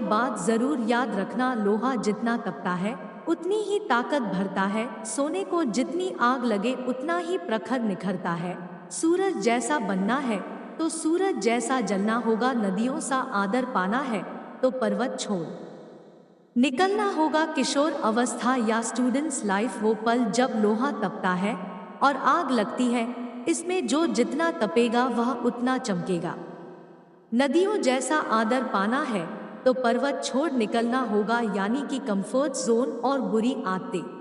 बात जरूर याद रखना, लोहा जितना तपता है उतनी ही ताकत भरता है, सोने को जितनी आग लगे उतना ही प्रखर निखरता है। सूरज जैसा बनना है तो सूरज जैसा जलना होगा, नदियों सा आदर पाना है तो पर्वत छोड़ निकलना होगा। किशोर अवस्था या स्टूडेंट्स लाइफ वो पल जब लोहा तपता है और आग लगती है, इसमें जो जितना तपेगा वह उतना चमकेगा। नदियों जैसा आदर पाना है तो पर्वत छोड़ निकलना होगा, यानी कि कंफर्ट जोन और बुरी आदतें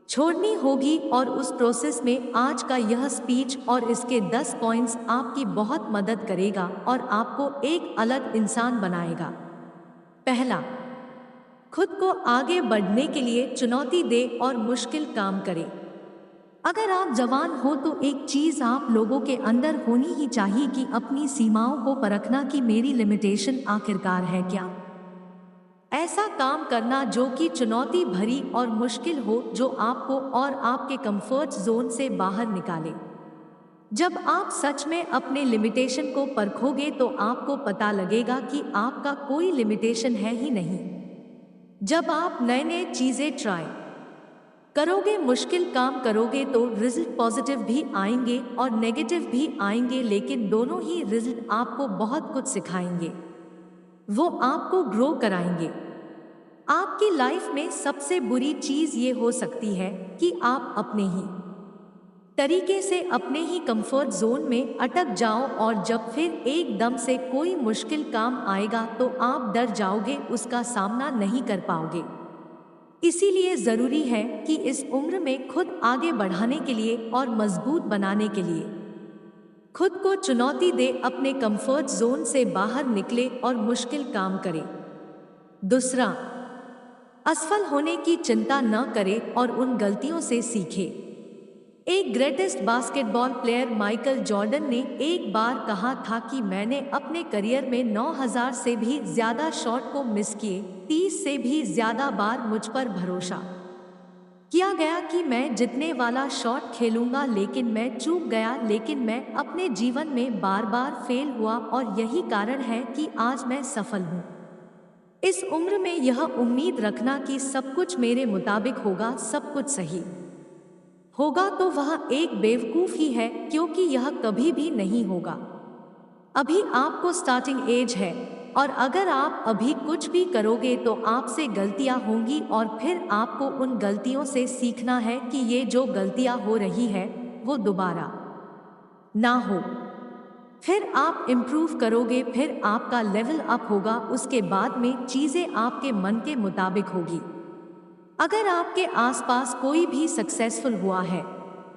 छोड़नी होगी। और उस प्रोसेस में आज का यह स्पीच और इसके 10 पॉइंट्स आपकी बहुत मदद करेगा और आपको एक अलग इंसान बनाएगा। पहला, खुद को आगे बढ़ने के लिए चुनौती दे और मुश्किल काम करें। अगर आप जवान हो तो एक चीज आप लोगों के अंदर होनी ही चाहिए कि अपनी सीमाओं को परखना कि मेरी लिमिटेशन आखिरकार है क्या। ऐसा काम करना जो कि चुनौती भरी और मुश्किल हो, जो आपको और आपके कंफर्ट जोन से बाहर निकाले। जब आप सच में अपने लिमिटेशन को परखोगे तो आपको पता लगेगा कि आपका कोई लिमिटेशन है ही नहीं। जब आप नए नए चीजें ट्राई करोगे, मुश्किल काम करोगे तो रिजल्ट पॉजिटिव भी आएंगे और नेगेटिव भी आएंगे, लेकिन दोनों ही रिजल्ट आपको बहुत कुछ सिखाएंगे। वो आपको ग्रो कराएंगे। आपकी लाइफ में सबसे बुरी चीज ये हो सकती है कि आप अपने ही तरीके से अपने ही कंफर्ट जोन में अटक जाओ और जब फिर एकदम से कोई मुश्किल काम आएगा तो आप डर जाओगे, उसका सामना नहीं कर पाओगे। इसीलिए जरूरी है कि इस उम्र में खुद आगे बढ़ाने के लिए और मजबूत बनाने के लिए खुद को चुनौती दे, अपने कंफर्ट जोन से बाहर निकले और मुश्किल काम करे। दूसरा, असफल होने की चिंता न करे और उन गलतियों से सीखे। एक greatest basketball player Michael Jordan ने एक बार कहा था कि मैंने अपने करियर में 9000 से भी ज्यादा शॉट को मिस किए, 30 से भी ज्यादा बार मुझ पर भरोसा किया गया कि मैं जीतने वाला शॉट खेलूंगा, लेकिन मैं चूक गया। लेकिन मैं अपने जीवन में बार बार फेल हुआ और यही कारण है कि आज मैं सफल हूँ। इस उम्र में यह उम्मीद रखना कि सब कुछ मेरे मुताबिक होगा, सब कुछ सही होगा, तो वह एक बेवकूफ ही है, क्योंकि यह कभी भी नहीं होगा। अभी आपको स्टार्टिंग एज है और अगर आप अभी कुछ भी करोगे तो आपसे गलतियां होंगी और फिर आपको उन गलतियों से सीखना है कि ये जो गलतियां हो रही है वो दोबारा ना हो। फिर आप इम्प्रूव करोगे, फिर आपका लेवल अप होगा, उसके बाद में चीजें आपके मन के मुताबिक होगी। अगर आपके आसपास कोई भी सक्सेसफुल हुआ है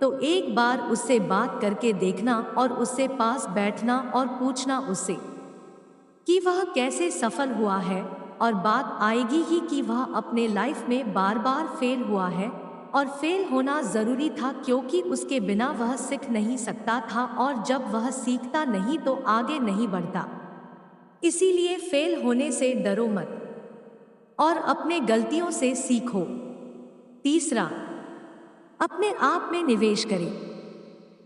तो एक बार उससे बात करके देखना और उससे पास बैठना और पूछना उससे कि वह कैसे सफल हुआ है। और बात आएगी ही कि वह अपने लाइफ में बार बार फेल हुआ है और फेल होना जरूरी था, क्योंकि उसके बिना वह सीख नहीं सकता था और जब वह सीखता नहीं तो आगे नहीं बढ़ता। इसीलिए फेल होने से डरो मत और अपने गलतियों से सीखो। तीसरा, अपने आप में निवेश करें।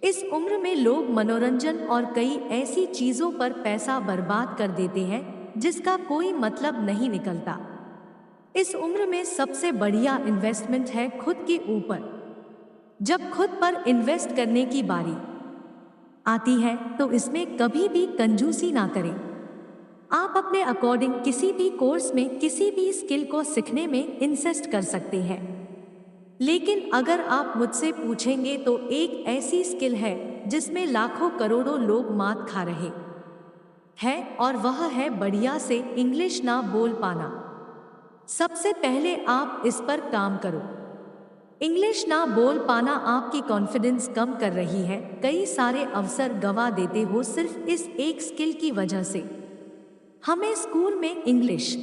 इस उम्र में लोग मनोरंजन और कई ऐसी चीजों पर पैसा बर्बाद कर देते हैं जिसका कोई मतलब नहीं निकलता। इस उम्र में सबसे बढ़िया इन्वेस्टमेंट है खुद के ऊपर। जब खुद पर इन्वेस्ट करने की बारी आती है तो इसमें कभी भी कंजूसी ना करें। आप अपने अकॉर्डिंग किसी भी कोर्स में किसी भी स्किल को सीखने में इन्वेस्ट कर सकते हैं, लेकिन अगर आप मुझसे पूछेंगे तो एक ऐसी स्किल है जिसमें लाखों करोड़ों लोग मात खा रहे हैं और वह है बढ़िया से इंग्लिश ना बोल पाना। सबसे पहले आप इस पर काम करो। इंग्लिश ना बोल पाना आपकी कॉन्फिडेंस कम कर रही है, कई सारे अवसर गंवा देते हो सिर्फ इस एक स्किल की वजह से। हमें स्कूल में इंग्लिश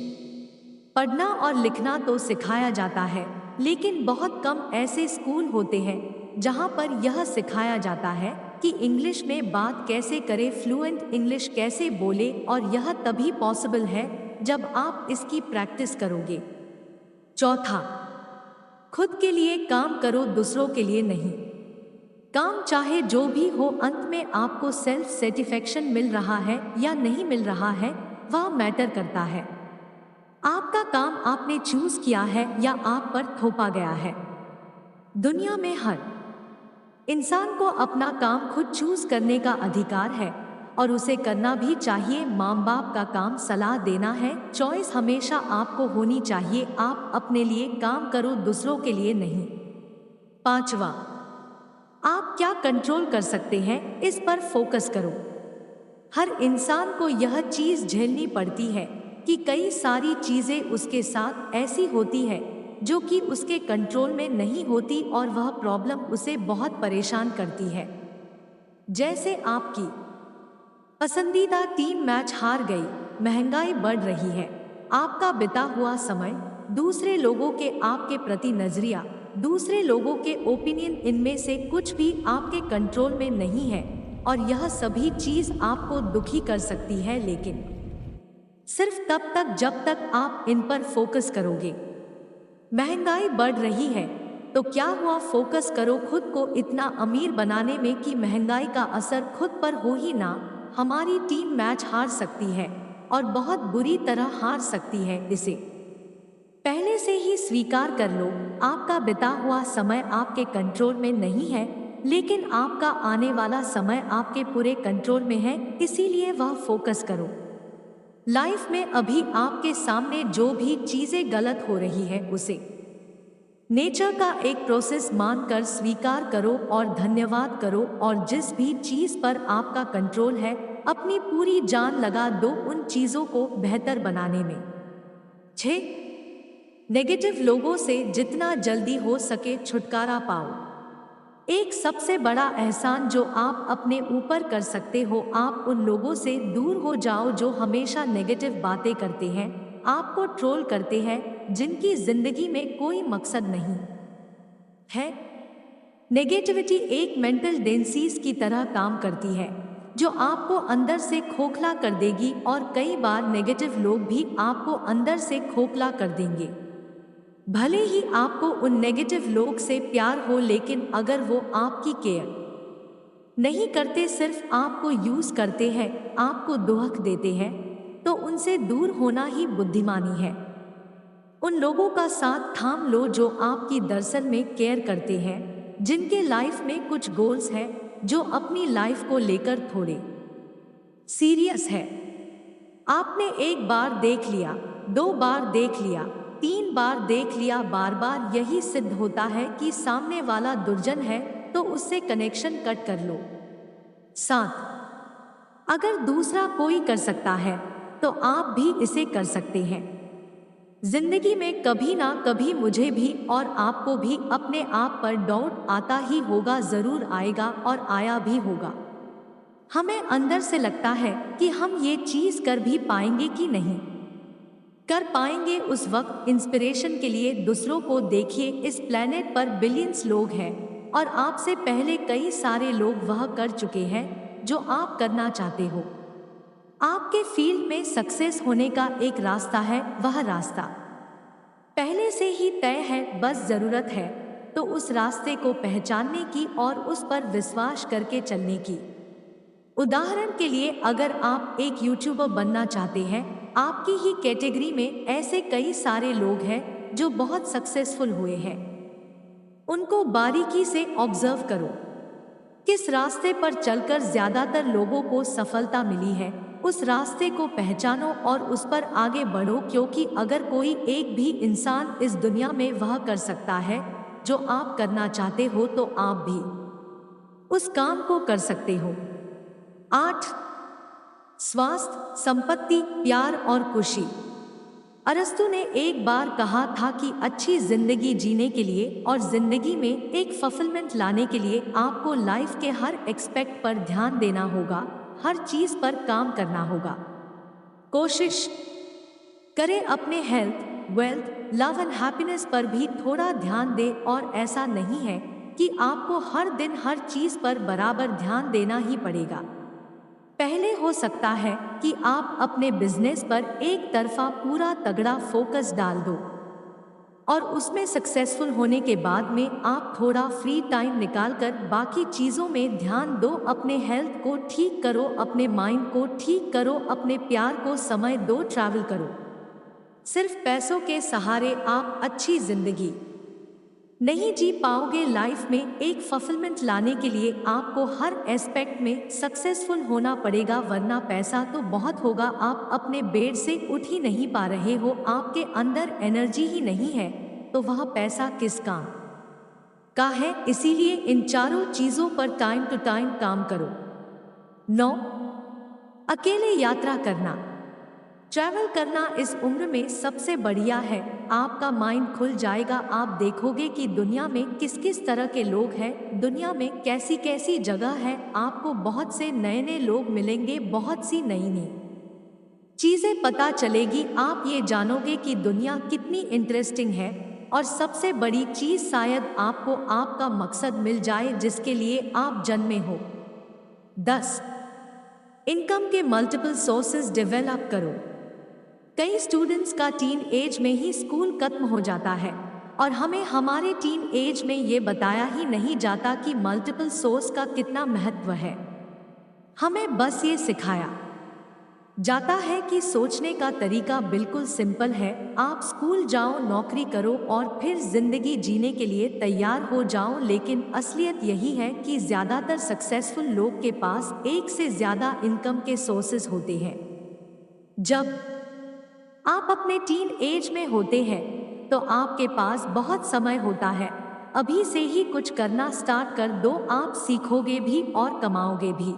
पढ़ना और लिखना तो सिखाया जाता है, लेकिन बहुत कम ऐसे स्कूल होते हैं जहां पर यह सिखाया जाता है कि इंग्लिश में बात कैसे करें, फ्लुएंट इंग्लिश कैसे बोले, और यह तभी पॉसिबल है जब आप इसकी प्रैक्टिस करोगे। चौथा, खुद के लिए काम करो, दूसरों के लिए नहीं। काम चाहे जो भी हो, अंत में आपको सेल्फ सेटिस्फैक्शन मिल रहा है या नहीं मिल रहा है वह मैटर करता है। आपका काम आपने चूज किया है या आप पर थोपा गया है। दुनिया में हर इंसान को अपना काम खुद चूज करने का अधिकार है और उसे करना भी चाहिए। माँ बाप का काम सलाह देना है, चॉइस हमेशा आपको होनी चाहिए। आप अपने लिए काम करो, दूसरों के लिए नहीं। पांचवा, आप क्या कंट्रोल कर सकते हैं, इस पर फोकस करो। हर इंसान को यह चीज झेलनी पड़ती है कि कई सारी चीजें उसके साथ ऐसी होती है जो कि उसके कंट्रोल में नहीं होती और वह प्रॉब्लम उसे बहुत परेशान करती है। जैसे आपकी पसंदीदा टीम मैच हार गई, महंगाई बढ़ रही है, आपका बिता हुआ समय, दूसरे लोगों के आपके प्रति नजरिया, दूसरे लोगों के ओपिनियन, इनमें से कुछ भी आपके कंट्रोल में नहीं है और यह सभी चीज आपको दुखी कर सकती है, लेकिन सिर्फ तब तक जब तक आप इन पर फोकस करोगे। महंगाई बढ़ रही है तो क्या हुआ, फोकस करो खुद को इतना अमीर बनाने में कि महंगाई का असर खुद पर हो ही ना। हमारी टीम मैच हार सकती है और बहुत बुरी तरह हार सकती है, इसे पहले से ही स्वीकार कर लो। आपका बिता हुआ समय आपके कंट्रोल में नहीं है, लेकिन आपका आने वाला समय आपके पूरे कंट्रोल में है, इसीलिए वह फोकस करो। लाइफ में अभी आपके सामने जो भी चीजें गलत हो रही है उसे नेचर का एक प्रोसेस मानकर स्वीकार करो और धन्यवाद करो, और जिस भी चीज पर आपका कंट्रोल है अपनी पूरी जान लगा दो उन चीजों को बेहतर बनाने में। 6, नेगेटिव लोगों से जितना जल्दी हो सके छुटकारा पाओ। एक सबसे बड़ा एहसान जो आप अपने ऊपर कर सकते हो, आप उन लोगों से दूर हो जाओ जो हमेशा नेगेटिव बातें करते हैं, आपको ट्रोल करते हैं, जिनकी जिंदगी में कोई मकसद नहीं है। नेगेटिविटी एक मेंटल डिसीज की तरह काम करती है जो आपको अंदर से खोखला कर देगी, और कई बार नेगेटिव लोग भी आपको अंदर से खोखला कर देंगे। भले ही आपको उन नेगेटिव लोग से प्यार हो, लेकिन अगर वो आपकी केयर नहीं करते, सिर्फ आपको यूज करते हैं, आपको दुख देते हैं, तो उनसे दूर होना ही बुद्धिमानी है। उन लोगों का साथ थाम लो जो आपकी दरअसल में केयर करते हैं, जिनके लाइफ में कुछ गोल्स हैं, जो अपनी लाइफ को लेकर थोड़े सीरियस है। आपने एक बार देख लिया, 2 बार देख लिया, 3 बार देख लिया, बार बार यही सिद्ध होता है कि सामने वाला दुर्जन है, तो उससे कनेक्शन कट कर लो। 7, अगर दूसरा कोई कर सकता है तो आप भी इसे कर सकते हैं। जिंदगी में कभी ना कभी मुझे भी और आपको भी अपने आप पर डाउट आता ही होगा, जरूर आएगा और आया भी होगा। हमें अंदर से लगता है कि हम ये चीज कर भी पाएंगे कि नहीं कर पाएंगे। उस वक्त इंस्पिरेशन के लिए दूसरों को देखिए। इस प्लेनेट पर बिलियंस लोग हैं और आपसे पहले कई सारे लोग वह कर चुके हैं जो आप करना चाहते हो। आपके फील्ड में सक्सेस होने का एक रास्ता है, वह रास्ता पहले से ही तय है, बस जरूरत है तो उस रास्ते को पहचानने की और उस पर विश्वास करके चलने की। उदाहरण के लिए, अगर आप एक यूट्यूबर बनना चाहते हैं, आपकी ही कैटेगरी में ऐसे कई सारे लोग हैं जो बहुत सक्सेसफुल हुए हैं। उनको बारीकी से ऑब्जर्व करो, किस रास्ते पर चलकर ज्यादातर लोगों को सफलता मिली है, उस रास्ते को पहचानो और उस पर आगे बढ़ो, क्योंकि अगर कोई एक भी इंसान इस दुनिया में वह कर सकता है जो आप करना चाहते हो, तो आप भी उस काम को कर सकते हो। 8, स्वास्थ्य, संपत्ति, प्यार और खुशी। अरस्तु ने एक बार कहा था कि अच्छी जिंदगी जीने के लिए और जिंदगी में एक फुलफिलमेंट लाने के लिए आपको लाइफ के हर एस्पेक्ट पर ध्यान देना होगा, हर चीज पर काम करना होगा। कोशिश करें अपने health, wealth, love and happiness पर भी थोड़ा ध्यान दें, और ऐसा नहीं है कि आपको हर दिन हर चीज पर बराबर ध्यान देना ही पड़ेगा। पहले हो सकता है कि आप अपने बिजनेस पर एक तरफा पूरा तगड़ा फोकस डाल दो और उसमें सक्सेसफुल होने के बाद में आप थोड़ा फ्री टाइम निकालकर बाकी चीजों में ध्यान दो। अपने हेल्थ को ठीक करो, अपने माइंड को ठीक करो, अपने प्यार को समय दो, ट्रैवल करो, सिर्फ पैसों के सहारे आप अच्छी जिंदगी नहीं जी पाओगे। लाइफ में एक फुलफिलमेंट लाने के लिए आपको हर एस्पेक्ट में सक्सेसफुल होना पड़ेगा, वरना पैसा तो बहुत होगा, आप अपने बेड से उठ ही नहीं पा रहे हो, आपके अंदर एनर्जी ही नहीं है, तो वह पैसा किस काम का है। इसीलिए इन चारों चीजों पर टाइम टू टाइम काम करो। 9. अकेले यात्रा करना। ट्रैवल करना इस उम्र में सबसे बढ़िया है। आपका माइंड खुल जाएगा, आप देखोगे कि दुनिया में किस किस तरह के लोग हैं, दुनिया में कैसी कैसी जगह है, आपको बहुत से नए नए लोग मिलेंगे, बहुत सी नई नई चीजें पता चलेगी, आप ये जानोगे कि दुनिया कितनी इंटरेस्टिंग है। और सबसे बड़ी चीज शायद आपको आपका मकसद मिल जाए जिसके लिए आप जन्मे हो। 10. इनकम के मल्टीपल सोर्सेज डेवलप करो। कई स्टूडेंट्स का टीन एज में ही स्कूल खत्म हो जाता है और हमें हमारे टीन एज में ये बताया ही नहीं जाता कि मल्टीपल सोर्स का कितना महत्व है। हमें बस ये सिखाया जाता है कि सोचने का तरीका बिल्कुल सिंपल है, आप स्कूल जाओ, नौकरी करो और फिर जिंदगी जीने के लिए तैयार हो जाओ। लेकिन असलियत यही है कि ज्यादातर सक्सेसफुल लोग के पास एक से ज्यादा इनकम के सोर्सेज होते हैं। जब आप अपने टीन एज में होते हैं तो आपके पास बहुत समय होता है, अभी से ही कुछ करना स्टार्ट कर दो, आप सीखोगे भी और कमाओगे भी।